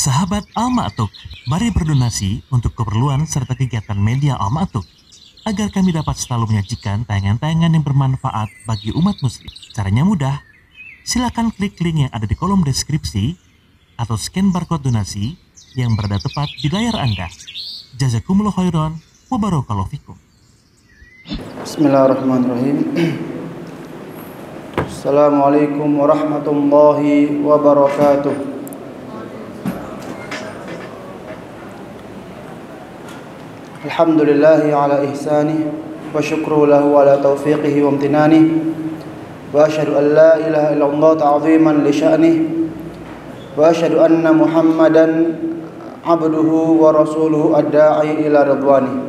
Sahabat Al-Ma'tuk, mari berdonasi untuk keperluan serta kegiatan media Al-Ma'tuk agar kami dapat selalu menyajikan tayangan-tayangan yang bermanfaat bagi umat muslim. Caranya mudah, silakan klik link yang ada di kolom deskripsi atau scan barcode donasi yang berada tepat di layar Anda. Jazakumullah khairan wa barakallahu fikum. Bismillahirrahmanirrahim. Assalamualaikum warahmatullahi wabarakatuh. Alhamdulillahi ala ihsanih wa syukru lahu ala taufiqihi wa amtinanih wa asyhadu an la ilaha illallah ta'ziman li sya'nih wa asyhadu anna Muhammadan abduhu wa rasuluhu ad-da'i ila ridwanih.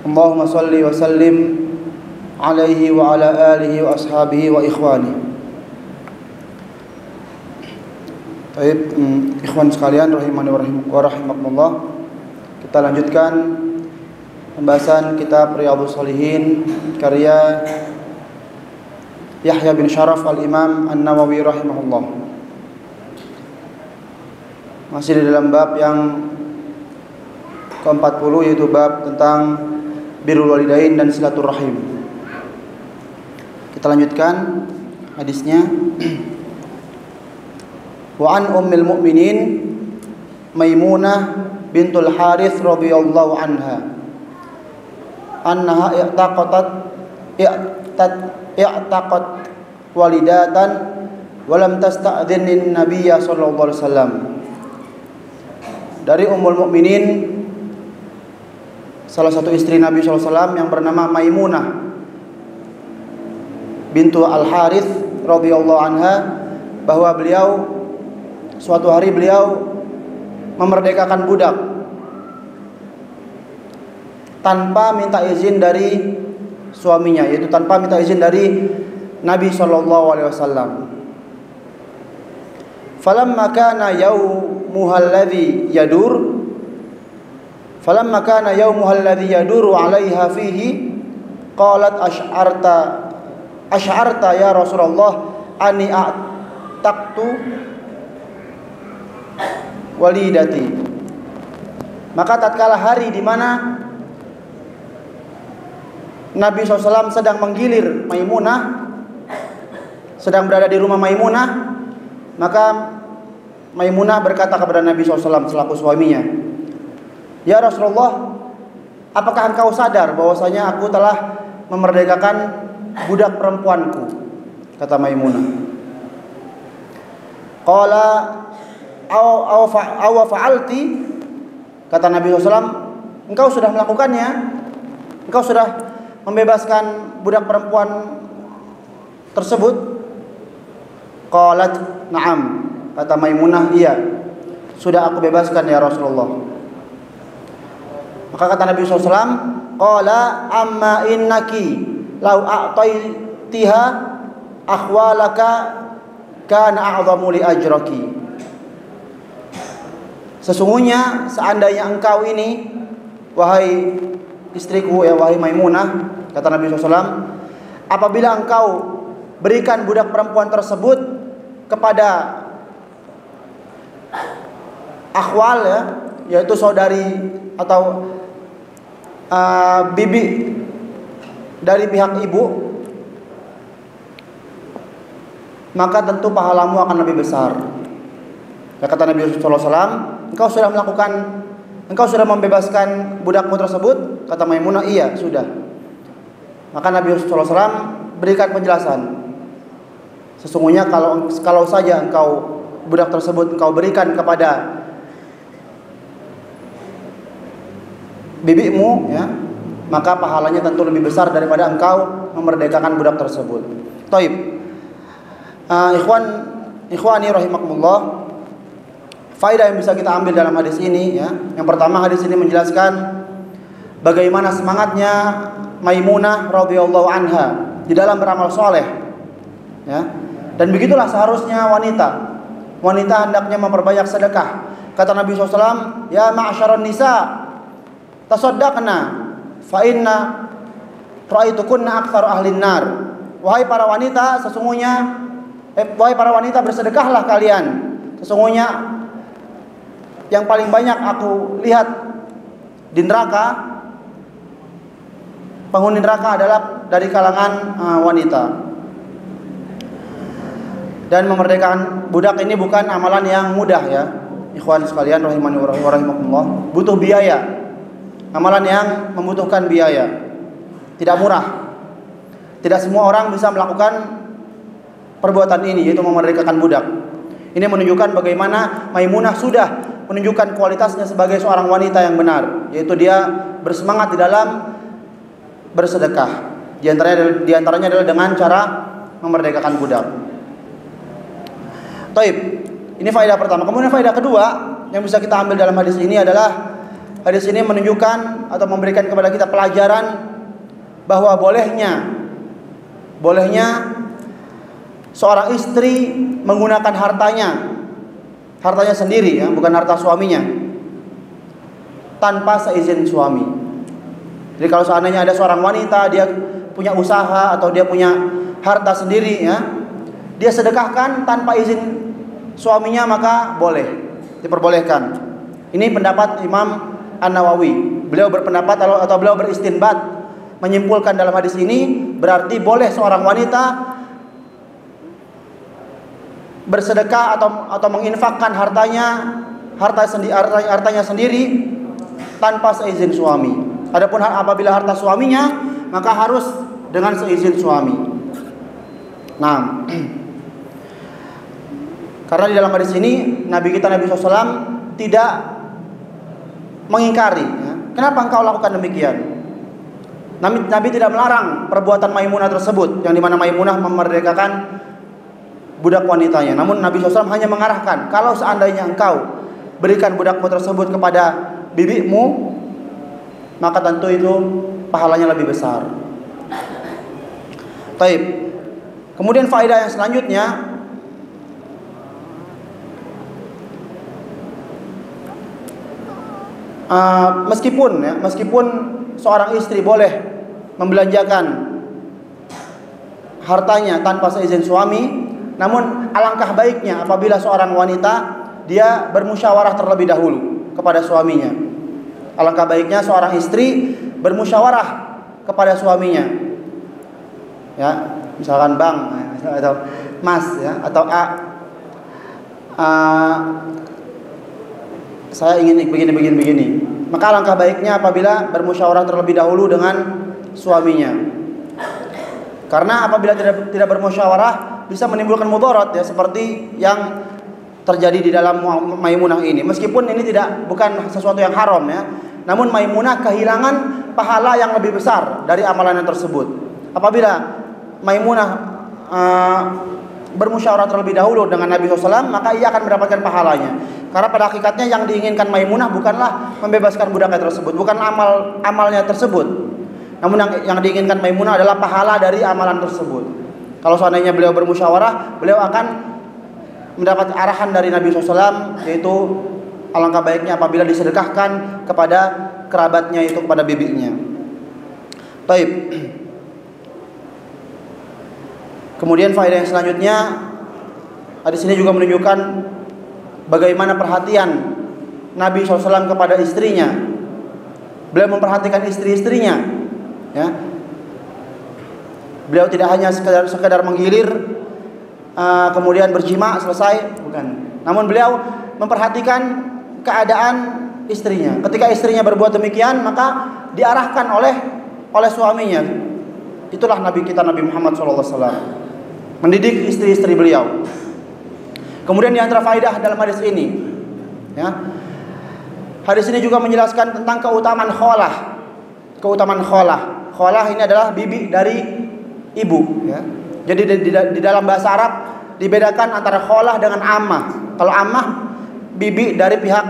Allahumma salli wa sallim alaihi wa ala alihi wa ashabihi wa ikhwani. Baik, ikhwan sekalian rahimani wa rahimakumullah. Kita lanjutkan pembahasan kitab Riyadhus Shalihin karya Yahya bin Syaraf Al-Imam An-Nawawi rahimahullah. Masih di dalam bab yang ke-40, yaitu bab tentang birrul walidain dan silaturahim. Kita lanjutkan hadisnya. Wa an ummil mu'minin Maimunah bintul Harith radhiyallahu anha annaha i'taqat walidatan wa lam tasta'dhin nabiyya sallallahu alaihi wasallam. Dari Ummul Mukminin, salah satu istri Nabi sallallahu alaihi wasallam yang bernama Maimunah bintu Al Harith radhiyallahu anha, bahwa beliau suatu hari beliau memerdekakan budak tanpa minta izin dari suaminya, yaitu tanpa minta izin dari Nabi sallallahu alaihi wasallam. Falamma kana yaumuha alladhi yaduru 'alaiha fihi qalat asy'arta ya Rasulullah ani a'taqtu walidati. Maka tatkala hari di mana Nabi SAW sedang menggilir Maimunah, sedang berada di rumah Maimunah, maka Maimunah berkata kepada Nabi SAW selaku suaminya, "Ya Rasulullah, apakah engkau sadar bahwasanya aku telah memerdekakan budak perempuanku?" Kata Maimunah. Qala aw fa'alti, kata Nabi SAW, engkau sudah melakukannya? Engkau sudah membebaskan budak perempuan tersebut? Qalat na'am, kata Maimunah, iya, sudah aku bebaskan ya Rasulullah. Maka kata Nabi SAW, qala amma innaki law a'taitiha akhwalaka kana a'zamu li ajraki. Sesungguhnya seandainya engkau ini, wahai istriku, ya wahai Maimunah, kata Nabi SAW, apabila engkau berikan budak perempuan tersebut kepada akhwal, ya, yaitu saudari atau bibi dari pihak ibu, maka tentu pahalamu akan lebih besar. Ya, kata Nabi SAW, engkau sudah membebaskan budakmu tersebut? Kata Maimunah, iya, sudah. Maka Nabi SAW berikan penjelasan. Sesungguhnya kalau saja engkau budak tersebut engkau berikan kepada bibimu, ya, maka pahalanya tentu lebih besar daripada engkau memerdekakan budak tersebut. Taib. Ikhwani rahimakumullah. Faedah yang bisa kita ambil dalam hadis ini, ya. Yang pertama, hadis ini menjelaskan bagaimana semangatnya Maimunah radhiyallahu anha di dalam beramal soleh, ya. Dan begitulah seharusnya wanita. Wanita hendaknya memperbanyak sedekah. Kata Nabi SAW, ya ma'asyaron nisa, tasaddaqna fa inna ra'aitukunna aktsar ahlin nar. Wahai para wanita, sesungguhnya wahai para wanita, bersedekahlah kalian. Sesungguhnya yang paling banyak aku lihat di neraka, penghuni neraka adalah dari kalangan wanita. Dan memerdekakan budak ini bukan amalan yang mudah ya, ikhwan sekalian rahimani wa rahimakumullah. Butuh biaya, amalan yang membutuhkan biaya, tidak murah. Tidak semua orang bisa melakukan perbuatan ini, yaitu memerdekakan budak. Ini menunjukkan bagaimana Maimunah sudah menunjukkan kualitasnya sebagai seorang wanita yang benar, yaitu dia bersemangat di dalam bersedekah. Di antaranya adalah dengan cara memerdekakan budak. Taib. Ini faedah pertama. Kemudian faedah kedua yang bisa kita ambil dalam hadis ini adalah hadis ini menunjukkan atau memberikan kepada kita pelajaran bahwa bolehnya seorang istri menggunakan hartanya sendiri ya, bukan harta suaminya, tanpa seizin suami. Jadi kalau seandainya ada seorang wanita dia punya usaha atau dia punya harta sendiri ya, dia sedekahkan tanpa izin suaminya, maka boleh, diperbolehkan. Ini pendapat Imam An-Nawawi. Beliau berpendapat atau beliau beristinbat, menyimpulkan dalam hadis ini berarti boleh seorang wanita bersedekah atau menginfakkan hartanya sendiri tanpa seizin suami. Adapun apabila harta suaminya, maka harus dengan seizin suami. Nah, karena di dalam hadis ini Nabi SAW tidak mengingkari ya. Kenapa engkau lakukan demikian? Nabi tidak melarang perbuatan Maimunah tersebut, yang dimana Maimunah memerdekakan budak wanitanya. Namun Nabi SAW hanya mengarahkan, kalau seandainya engkau berikan budakmu tersebut kepada bibimu, maka tentu itu pahalanya lebih besar. Taib. Kemudian faedah yang selanjutnya, meskipun seorang istri boleh membelanjakan hartanya tanpa seizin suami, namun alangkah baiknya apabila seorang wanita dia bermusyawarah terlebih dahulu kepada suaminya. Alangkah baiknya seorang istri bermusyawarah kepada suaminya. Ya, misalkan Bang atau Mas ya, atau saya ingin begini. Maka alangkah baiknya apabila bermusyawarah terlebih dahulu dengan suaminya. Karena apabila tidak bermusyawarah bisa menimbulkan mudarat ya, seperti yang terjadi di dalam Maimunah ini. Meskipun ini bukan sesuatu yang haram ya, namun Maimunah kehilangan pahala yang lebih besar dari amalan tersebut. Apabila Maimunah bermusyawarah terlebih dahulu dengan Nabi SAW, maka ia akan mendapatkan pahalanya. Karena pada hakikatnya yang diinginkan Maimunah bukanlah membebaskan budaknya tersebut, bukan amalnya tersebut. Namun yang diinginkan Maimunah adalah pahala dari amalan tersebut. Kalau seandainya beliau bermusyawarah, beliau akan mendapat arahan dari Nabi SAW, yaitu alangkah baiknya apabila disedekahkan kepada kerabatnya, yaitu kepada bibinya. Baik. Kemudian faedah yang selanjutnya, hadis ini juga menunjukkan bagaimana perhatian Nabi SAW kepada istrinya. Beliau memperhatikan istri-istrinya, ya. Beliau tidak hanya sekedar menggilir, kemudian berjima selesai, bukan. Namun beliau memperhatikan keadaan istrinya. Ketika istrinya berbuat demikian, maka diarahkan oleh suaminya. Itulah Nabi kita, Nabi Muhammad SAW, mendidik istri-istri beliau. Kemudian di antara faedah dalam hadis ini, ya, hadis ini juga menjelaskan tentang keutamaan kholah. Keutamaan kholah. Kholah ini adalah bibi dari ibu. Ya. Jadi di dalam bahasa Arab dibedakan antara kholah dengan ammah. Kalau ammah bibi dari pihak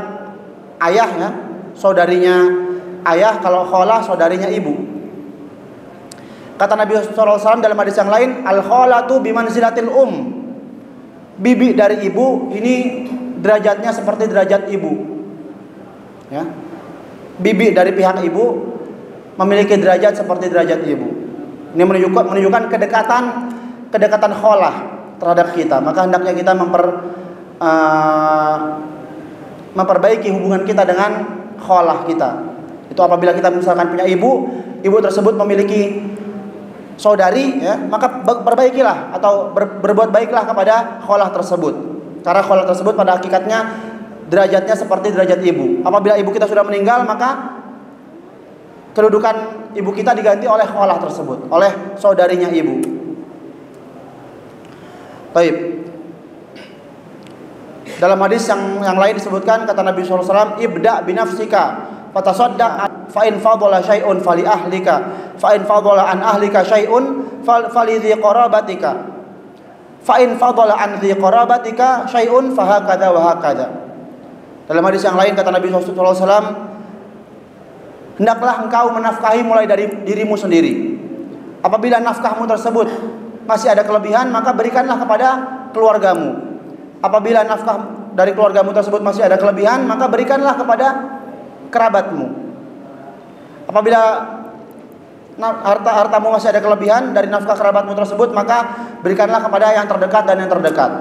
ayah, ya, saudarinya ayah. Kalau kholah saudarinya ibu. Kata Nabi SAW dalam hadis yang lain, al-kholatu bimanzilatil bibi dari ibu ini derajatnya seperti derajat ibu. Ya. Bibi dari pihak ibu memiliki derajat seperti derajat ibu. Ini menunjukkan kedekatan kholah terhadap kita. Maka hendaknya kita memperbaiki hubungan kita dengan kholah kita. Itu apabila kita misalkan punya ibu tersebut memiliki saudari, ya, maka perbaikilah atau berbuat baiklah kepada kholah tersebut. Karena kholah tersebut pada hakikatnya derajatnya seperti derajat ibu. Apabila ibu kita sudah meninggal, maka kedudukan ibu kita diganti oleh kholah tersebut, oleh saudarinya ibu. Baik. Dalam hadis yang lain disebutkan, kata Nabi SAW, ibda binafsika fatasaddaq fa in fadala syai'un fali ahlika fa in fadala an ahlika syai'un fali dhi qarabatika fa in fadala an dhi qarabatika syai'un fa hakadha wa hakadha. Dalam hadis yang lain kata Nabi SAW, hendaklah engkau menafkahi mulai dari dirimu sendiri. Apabila nafkahmu tersebut masih ada kelebihan, maka berikanlah kepada keluargamu. Apabila nafkah dari keluargamu tersebut masih ada kelebihan, maka berikanlah kepada kerabatmu. Apabila hartamu masih ada kelebihan dari nafkah kerabatmu tersebut, maka berikanlah kepada yang terdekat dan yang terdekat.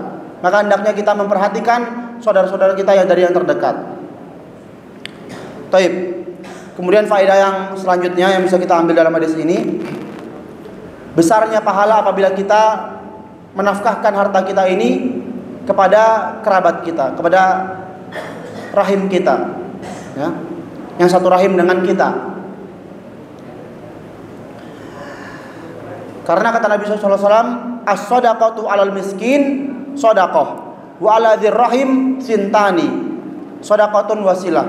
Maka hendaknya kita memperhatikan saudara-saudara kita yang dari yang terdekat. Taib. Kemudian faedah yang selanjutnya yang bisa kita ambil dalam hadis ini, besarnya pahala apabila kita menafkahkan harta kita ini kepada kerabat kita, kepada rahim kita, ya, yang satu rahim dengan kita. Karena kata Nabi SAW, as-sadaqatu 'alal miskin shadaqah wa 'ala dzir rahim sintani shadaqatun wasilah.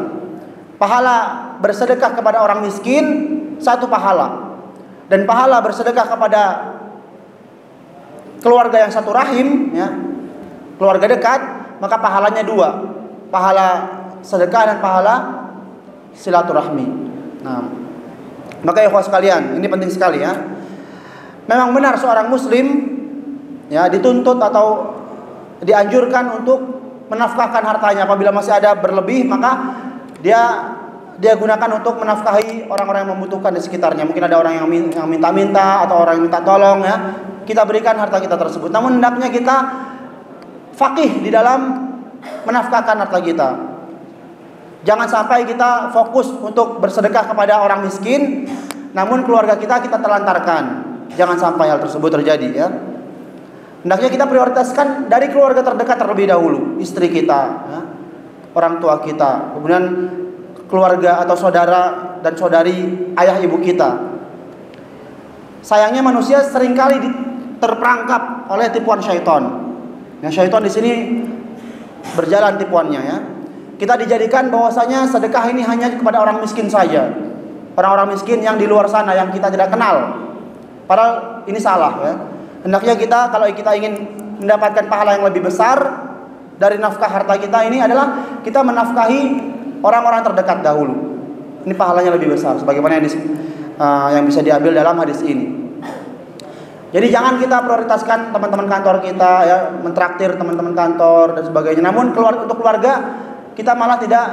Pahala bersedekah kepada orang miskin satu pahala, dan pahala bersedekah kepada keluarga yang satu rahim, ya, keluarga dekat, maka pahalanya dua, pahala sedekah dan pahala silaturahmi. Nah, maka ikhwah sekalian, ini penting sekali, ya. Memang benar seorang muslim, ya, dituntut atau dianjurkan untuk menafkahkan hartanya. Apabila masih ada berlebih, maka dia gunakan untuk menafkahi orang-orang yang membutuhkan di sekitarnya. Mungkin ada orang yang minta-minta atau orang yang minta tolong, ya. Kita berikan harta kita tersebut. Namun hendaknya kita faqih di dalam menafkahkan harta kita. Jangan sampai kita fokus untuk bersedekah kepada orang miskin, namun keluarga kita telantarkan. Jangan sampai hal tersebut terjadi, ya. Hendaknya kita prioritaskan dari keluarga terdekat terlebih dahulu, istri kita, ya, orang tua kita, kemudian keluarga atau saudara dan saudari ayah ibu kita. Sayangnya manusia seringkali terperangkap oleh tipuan syaitan. Nah, syaitan di sini berjalan tipuannya, ya. Kita dijadikan bahwasanya sedekah ini hanya kepada orang miskin saja. Orang-orang miskin yang di luar sana yang kita tidak kenal. Padahal ini salah, ya. Hendaknya kita kalau kita ingin mendapatkan pahala yang lebih besar dari nafkah harta kita ini adalah kita menafkahi orang-orang terdekat dahulu. Ini pahalanya lebih besar sebagaimana yang bisa diambil dalam hadis ini. Jadi jangan kita prioritaskan teman-teman kantor kita, ya, mentraktir teman-teman kantor dan sebagainya. Namun untuk keluarga kita malah tidak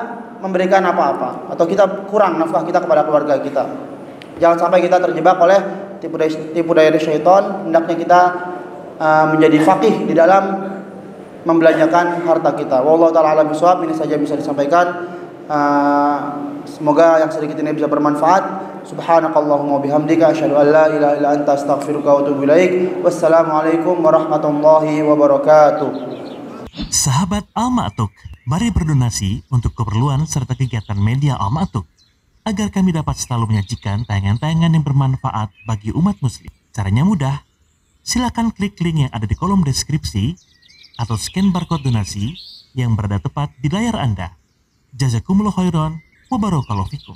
memberikan apa-apa, atau kita kurang nafkah kita kepada keluarga kita. Jangan sampai kita terjebak oleh tipu daya syaitan. Hendaknya kita menjadi faqih di dalam membelanjakan harta kita. Wallahu taala alam bisawab. Ini saja bisa disampaikan. Semoga yang sedikit ini bisa bermanfaat. Subhanakallahumma bihamdika asyhadu an la ilaha illa anta astaghfiruka wa atubu ilaik. Wassalamualaikum warahmatullahi wabarakatuh. Sahabat Al-Ma'tuk, mari berdonasi untuk keperluan serta kegiatan media Al-Ma'tuk agar kami dapat selalu menyajikan tayangan-tayangan yang bermanfaat bagi umat muslim. Caranya mudah. Silakan klik link yang ada di kolom deskripsi atau scan barcode donasi yang berada tepat di layar Anda. Jazakumullah khairan wa barakallahu fikum.